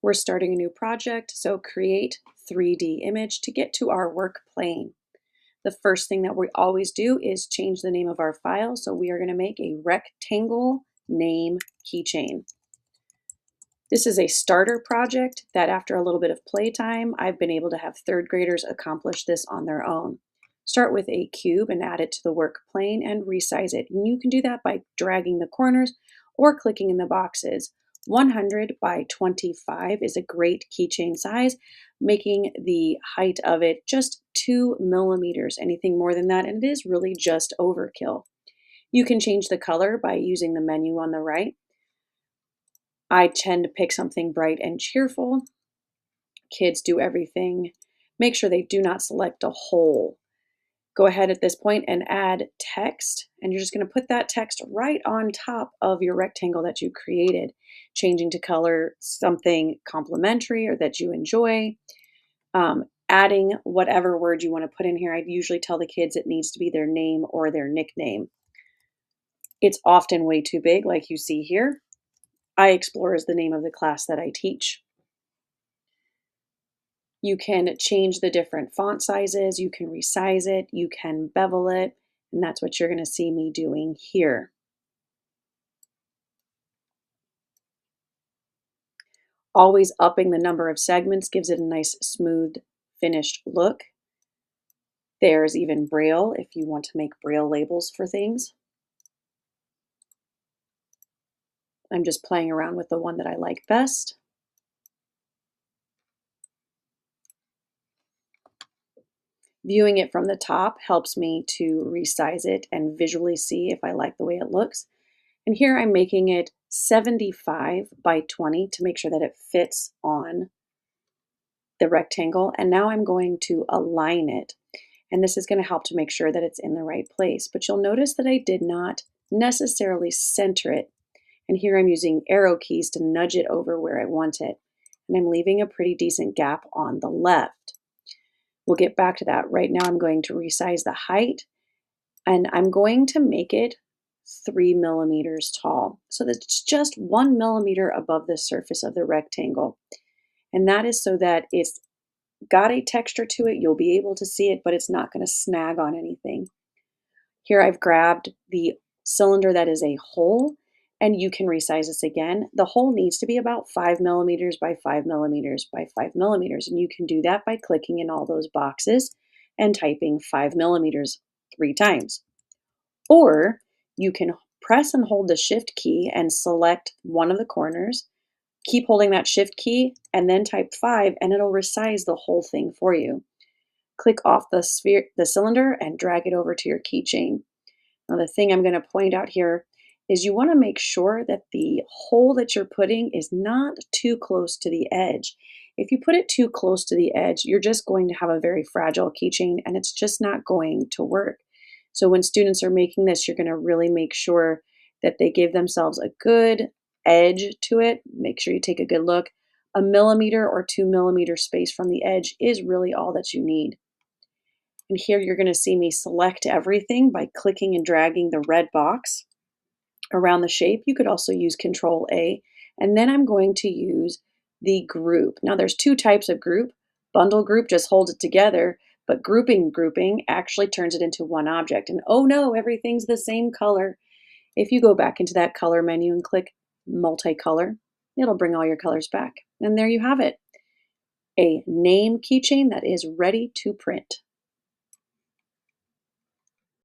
We're starting a new project, so create 3D image to get to our work plane. The first thing that we always do is change the name of our file, so we are going to make a rectangle name keychain. This is a starter project that after a little bit of playtime, I've been able to have third graders accomplish this on their own. Start with a cube and add it to the work plane and resize it. And you can do that by dragging the corners or clicking in the boxes. 100 by 25 is a great keychain size, making the height of it just 2 millimeters. Anything more than that, and it is really just overkill. You can change the color by using the menu on the right. I tend to pick something bright and cheerful. Kids do everything. Make sure they do not select a whole. Go ahead at this point and add text, and you're just going to put that text right on top of your rectangle that you created, changing to color something complimentary or that you enjoy. Adding whatever word you want to put in here. I usually tell the kids it needs to be their name or their nickname. It's often way too big, like you see here. I Explore is the name of the class that I teach. You can change the different font sizes, you can resize it, you can bevel it, and that's what you're going to see me doing here. Always upping the number of segments gives it a nice, smooth, finished look. There's even Braille if you want to make Braille labels for things. I'm just playing around with the one that I like best. Viewing it from the top helps me to resize it and visually see if I like the way it looks. And here I'm making it 75 by 20 to make sure that it fits on the rectangle. And now I'm going to align it. And this is going to help to make sure that it's in the right place. But you'll notice that I did not necessarily center it. And here I'm using arrow keys to nudge it over where I want it. And I'm leaving a pretty decent gap on the left. We'll get back to that. Right now I'm going to resize the height, and I'm going to make it 3 millimeters tall. So that's just 1 millimeter above the surface of the rectangle. And that is so that it's got a texture to it. You'll be able to see it, but it's not going to snag on anything. Here I've grabbed the cylinder that is a hole, and you can resize this again. The hole needs to be about 5 millimeters by 5 millimeters by 5 millimeters, and you can do that by clicking in all those boxes and typing 5 millimeters 3 times. Or you can press and hold the Shift key and select one of the corners, keep holding that Shift key, and then type 5, and it'll resize the whole thing for you. Click off the cylinder and drag it over to your keychain. Now the thing I'm going to point out here is you want to make sure that the hole that you're putting is not too close to the edge. If you put it too close to the edge, you're just going to have a very fragile keychain and it's just not going to work. So when students are making this, you're going to really make sure that they give themselves a good edge to it. Make sure you take a good look. 1 millimeter or 2 millimeter space from the edge is really all that you need. And here you're going to see me select everything by clicking and dragging the red box around the shape. You could also use Control A, and then I'm going to use the group. Now there's 2 types of group. Bundle group just holds it together, but grouping actually turns it into one object. And oh no, everything's the same color. If you go back into that color menu and click multicolor, it'll bring all your colors back. And there you have it. A name keychain that is ready to print.